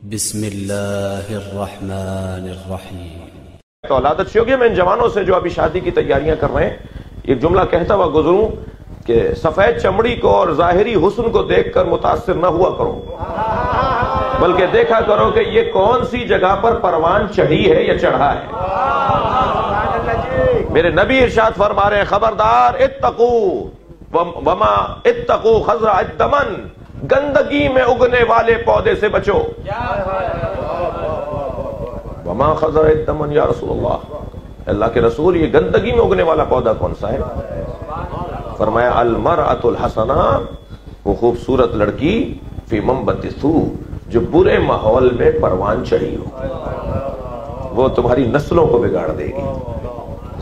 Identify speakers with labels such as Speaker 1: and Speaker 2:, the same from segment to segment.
Speaker 1: بسم اللہ الرحمن الرحیم۔
Speaker 2: تو اولاد اچھی ہوگی۔ میں ان جوانوں سے جو ابھی شادی کی تیاریاں کر رہے ہیں ایک جملہ کہتا ہوا گزروں کہ سفید چمڑی کو اور ظاہری حسن کو دیکھ کر متاثر نہ ہوا کرو، بلکہ دیکھا کرو کہ یہ کون سی جگہ پر پروان چڑھی ہے یا چڑھا ہے۔ میرے نبی ارشاد فرما رہے ہیں خبردار اتقوا خضراء الدمن، گندگی میں اگنے والے پودے سے بچو۔ وما خضراء الدمن یا رسول اللہ کے رسول، یہ گندگی میں اگنے والا پودا کون سا ہے؟ فرمایا المرأۃ الحسنہ، وہ خوبصورت لڑکی فی منبت سوء، جو برے ماحول میں پروان چڑھی ہو، وہ تمہاری نسلوں کو بگاڑ دے گی۔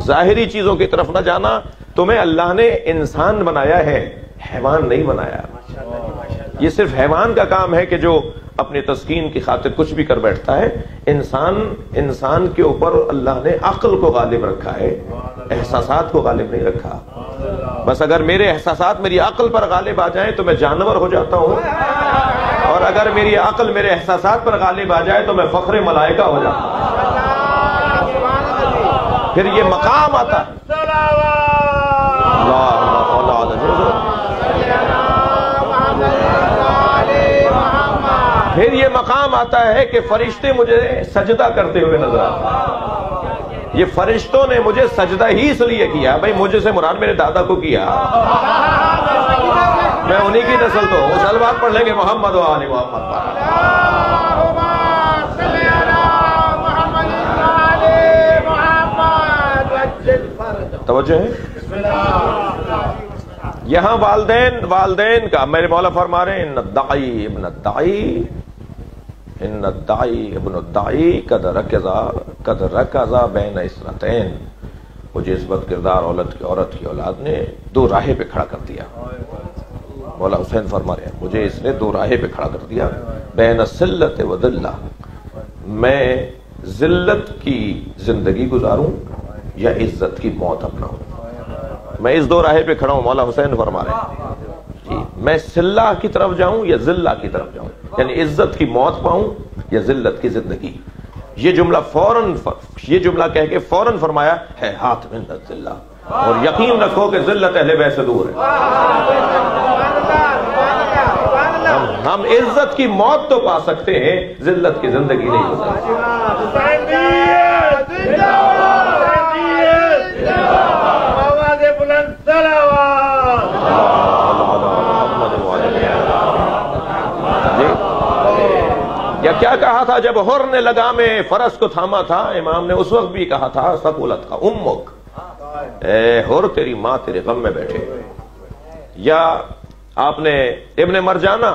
Speaker 2: ظاہری چیزوں کی طرف نہ جانا، تمہیں اللہ نے انسان بنایا ہے، حیوان نہیں بنایا۔ یہ صرف حیوان کا کام ہے کہ جو اپنی تسکین کی خاطر کچھ بھی کر بیٹھتا ہے۔ انسان کے اوپر اللہ نے عقل کو غالب رکھا ہے، احساسات کو غالب نہیں رکھا۔ بس اگر میرے احساسات میری عقل پر غالب آ جائیں تو میں جانور ہو جاتا ہوں، اور اگر میری عقل میرے احساسات پر غالب آ جائے تو میں فخر ملائکہ ہو جاتا ہوں۔ پھر یہ مقام آتا ہے، پھر یہ مقام آتا ہے کہ فرشتے مجھے سجدہ کرتے ہوئے نظر آتے۔ یہ فرشتوں نے مجھے سجدہ ہی اس لیے کیا، بھائی مجھے سے مراد میرے دادا کو کیا، میں انہی کی نسل تو ہوں۔ سلوات پڑھ لیں گے محمد و آل محمد پر۔ توجہ ہے یہاں والدین کا میرے مولا فرما رہے ہیں ان الداعی ابن الداعی قد رکضا بین اسرتین، مجھے اس بد کردار عورت کی اولاد نے دو راہیں پہ کھڑا کر دیا۔ مولا حسین فرما رہے ہیں مجھے اس نے دو راہیں پہ کھڑا کر دیا، بین الذلۃ و ذلہ، میں ذلت کی زندگی گزاروں یا عزت کی موت اپناؤں۔ میں اس دو راہیں پہ کھڑا ہوں، مولا حسین فرما رہے ہیں جی، میں صلہ کی طرف جاؤں یا ذلہ کی طرف جاؤں، یعنی عزت کی موت پاؤں یا ذلت کی زندگی۔ یہ جملہ کہہ کے فوراً فرمایا ہے ہاتھ من الذلہ، اور یقین رکھو کہ ذلت اہل بیت سے دور ہے۔ ہم عزت کی موت تو پا سکتے ہیں، ذلت کی زندگی نہیں ہو سکتی۔ یا کیا کہا تھا جب حر نے لگام فرس کو تھاما تھا؟ امام نے اس وقت بھی کہا تھا ثقلت کا امک، اے حر تیری ماں تیرے غم میں بیٹھے۔ یا آپ نے ابن مرجانہ،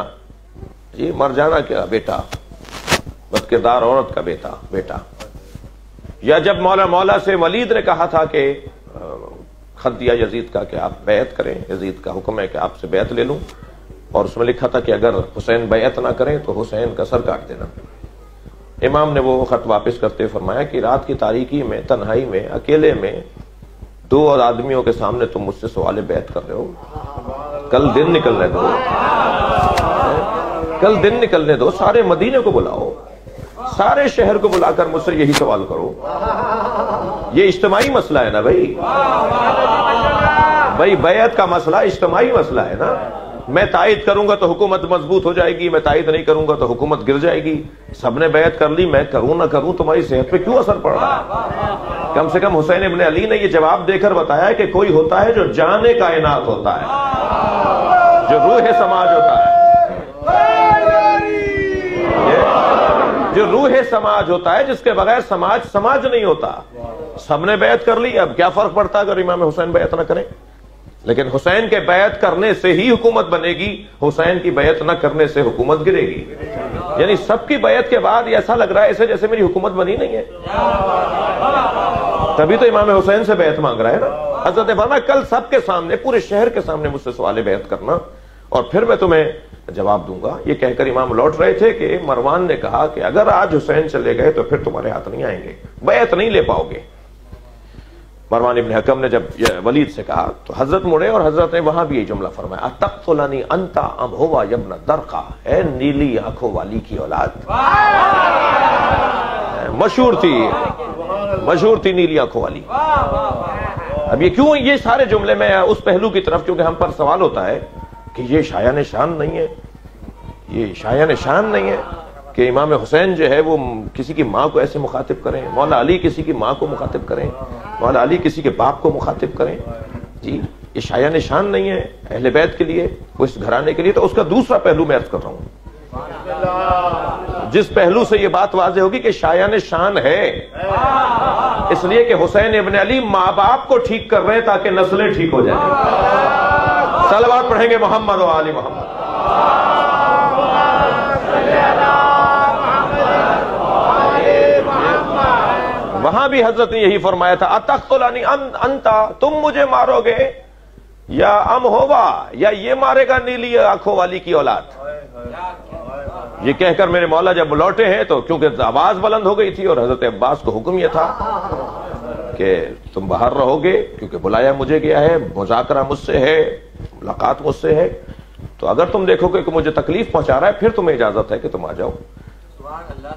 Speaker 2: جی مرجانہ کیا بیٹا، بد کردار عورت کا بیٹا۔ یا جب مولا سے ولید نے کہا تھا کہ خط دیا یزید کا کہ آپ بیعت کریں، یزید کا حکم ہے کہ آپ سے بیعت لے لوں، اور اس میں لکھا تھا کہ اگر حسین بیعت نہ کریں تو حسین کا سر کاٹ دینا۔ امام نے وہ خط واپس کرتے فرمایا کہ رات کی تاریکی میں، تنہائی میں، اکیلے میں دو آدمیوں کے سامنے تم مجھ سے سوال بیعت کر رہے ہو، کل دن نکلنے دو، سارے مدینے کو بلاؤ، سارے شہر کو بلا کر مجھ سے یہی سوال کرو۔ یہ اجتماعی مسئلہ ہے نا بھائی بیعت کا مسئلہ اجتماعی مسئلہ ہے نا۔ میں تائید کروں گا تو حکومت مضبوط ہو جائے گی، میں تائید نہیں کروں گا تو حکومت گر جائے گی۔ سب نے بیعت کر لی، میں کروں نہ کروں تمہاری صحت پہ کیوں اثر پڑ رہا ہے؟ کم سے کم حسین ابن علی نے یہ جواب دے کر بتایا کہ کوئی ہوتا ہے جو جان کائنات ہوتا ہے، جو روح سماج ہوتا ہے، جو روح سماج ہوتا ہے، جس کے بغیر سماج نہیں ہوتا۔ سب نے بیعت کر لی، اب کیا فرق پڑتا اگر امام حسین بیعت نہ کریں؟ لیکن حسین کے بیعت کرنے سے ہی حکومت بنے گی، حسین کی بیعت نہ کرنے سے حکومت گرے گی۔ یعنی سب کی بیعت کے بعد ایسا لگ رہا ہے ایسے جیسے میری حکومت بنی نہیں ہے، تبھی تو امام حسین سے بیعت مانگ رہا ہے نا۔ حضرت فرمایا کل سب کے سامنے، پورے شہر کے سامنے مجھ سے سوال بیعت کرنا، اور پھر میں تمہیں جواب دوں گا۔ یہ کہہ کر امام لوٹ رہے تھے کہ مروان نے کہا کہ اگر آج حسین چلے گئے تو پھر تمہارے ہاتھ نہیں آئیں گے، بیعت نہیں لے پاؤ گے۔ مروان ابن حکم نے جب ولید سے کہا تو حضرت مڑے اور حضرت نے وہاں بھی یہ جملہ فرمایا اتقتلنی انت ام ہوا ابن درقہ، اے نیلی آنکھوں والی کی اولاد. مشہور تھی نیلی آنکھوں والی. اب یہ کیوں یہ سارے جملے میں اس پہلو کی طرف، کیونکہ ہم پر سوال ہوتا ہے کہ یہ شایان شان نہیں ہے، یہ شایان شان نہیں ہے کہ امام حسین جو ہے وہ کسی کی ماں کو ایسے مخاطب کریں، مولا علی کسی کی ماں کو مخاطب کریں، مولا علی کسی کے باپ کو مخاطب کریں. جی یہ شایان شان نہیں ہے اہل بیت کے لیے، وہ اس گھرانے کے لیے. تو اس کا دوسرا پہلو میں عرض کر رہا ہوں، جس پہلو سے یہ بات واضح ہوگی کہ شایان شان ہے، اس لیے کہ حسین ابن علی ماں باپ کو ٹھیک کر رہے ہیں تاکہ نسلیں ٹھیک ہو جائیں. صلوات پڑھیں گے محمد و آل محمد. وہاں بھی حضرت نے یہی فرمایا تھا اتقتلنی انت، تم مجھے مارو گے، یا ام ہوا، یا یہ مارے گا نیلی آنکھوں والی کی اولاد. یہ کہہ کر میرے مولا جب لوٹے ہیں تو کیونکہ آواز بلند ہو گئی تھی اور حضرت عباس کو حکم یہ تھا کہ تم باہر رہو گے کیونکہ بلایا مجھے گیا ہے، مذاکرہ مجھ سے ہے، ملاقات مجھ سے ہے، تو اگر تم دیکھو گے کہ مجھے تکلیف پہنچا رہا ہے پھر تمہیں اجازت ہے کہ تم آ جاؤ.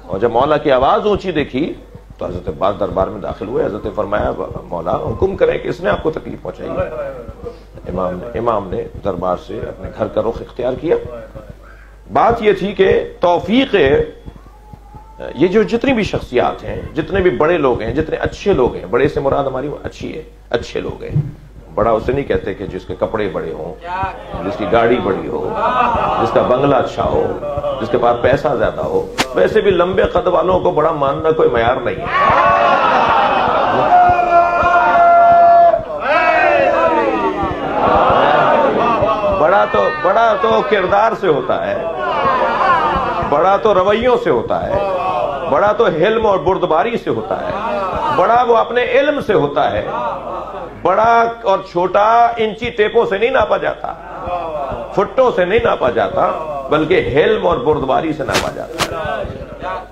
Speaker 2: اور جب مولا کی آواز اونچی دیکھی تو حضرت عباس دربار میں داخل ہوئے. حضرت نے فرمایا مولا حکم کریں کہ اس نے آپ کو تکلیف پہنچائی. امام نے دربار سے اپنے گھر کا رخ اختیار کیا. بات یہ تھی کہ توفیق، یہ جو جتنی بھی شخصیات ہیں، جتنے بھی بڑے لوگ ہیں، جتنے اچھے لوگ ہیں، بڑے سے مراد ہماری اچھی ہے، اچھے لوگ ہیں. بڑا اسے نہیں کہتے کہ جس کے کپڑے بڑے ہوں، جس کی گاڑی بڑی ہو، جس کا بنگلہ اچھا ہو، جس کے پاس پیسہ زیادہ ہو. ویسے بھی لمبے قد والوں کو بڑا ماننا کوئی معیار نہیں ہے. بڑا تو کردار سے ہوتا ہے، بڑا تو رویوں سے ہوتا ہے، بڑا تو حلم اور بردباری سے ہوتا ہے، بڑا وہ اپنے علم سے ہوتا ہے. بڑا اور چھوٹا انچی ٹیپوں سے نہیں ناپا جاتا، فٹوں سے نہیں ناپا جاتا، بلکہ حلم اور بردباری سے ناپا جاتا.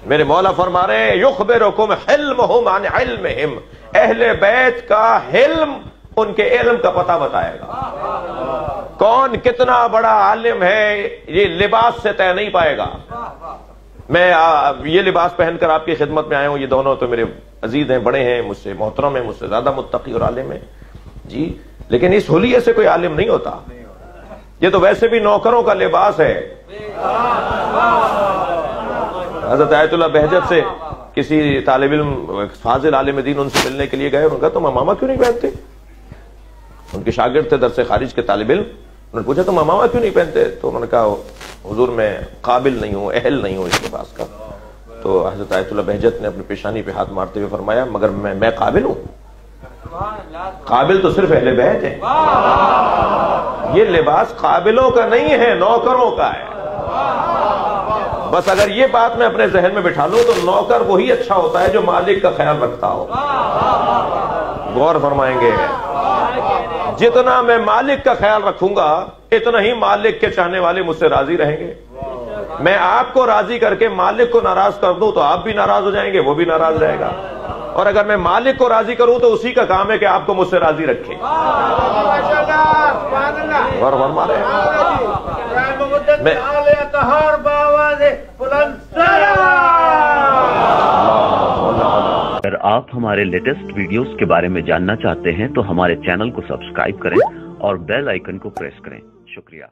Speaker 2: میرے مولا فرما رہے ہیں یخبرکم حلمہم عن علمہم، اہل بیت کا حلم ان کے علم کا پتہ بتائے گا. کون کتنا بڑا عالم ہے یہ لباس سے طے نہیں پائے گا. میں یہ لباس پہن کر آپ کی خدمت میں آیا ہوں، یہ دونوں تو میرے عزیز ہیں، بڑے ہیں، مجھ سے محترم ہیں، مجھ سے زیادہ متقی اور عالم ہیں جی، لیکن اس حلیے سے کوئی عالم نہیں ہوتا. یہ تو ویسے بھی نوکروں کا لباس ہے. حضرت آیت اللہ بہجت سے کسی طالب علم فاضل عالم دین ان سے ملنے کے لیے گئے، انہوں نے کہا تم امامہ کیوں نہیں پہنتے؟ ان کے شاگرد تھے درس خارج کے طالب علم، انہوں نے پوچھا تم امامہ کیوں نہیں پہنتے؟ تو انہوں نے کہا حضور میں قابل نہیں ہوں، اہل نہیں ہوں اس لباس کا. تو حضرت آیت اللہ بہجت نے اپنی پیشانی پہ ہاتھ مارتے ہوئے فرمایا مگر میں قابل ہوں؟ قابل تو صرف اہل بیت ہے. یہ لباس قابلوں کا نہیں ہے، نوکروں کا ہے. بس اگر یہ بات میں اپنے ذہن میں بٹھا لوں تو نوکر وہی اچھا ہوتا ہے جو مالک کا خیال رکھتا ہو. غور فرمائیں گے، جتنا میں مالک کا خیال رکھوں گا اتنا ہی مالک کے چاہنے والے مجھ سے راضی رہیں گے. میں آپ کو راضی کر کے مالک کو ناراض کر دوں تو آپ بھی ناراض ہو جائیں گے، وہ بھی ناراض رہے گا. اور اگر میں مالک کو راضی کروں تو اسی کا کام ہے کہ آپ کو مجھ سے راضی رکھے. غور فرما رہے ہیں.
Speaker 3: اگر آپ ہمارے لیٹسٹ ویڈیوز کے بارے میں جاننا چاہتے ہیں تو ہمارے چینل کو سبسکرائب کریں اور بیل آئیکن کو پریس کریں. شکریہ.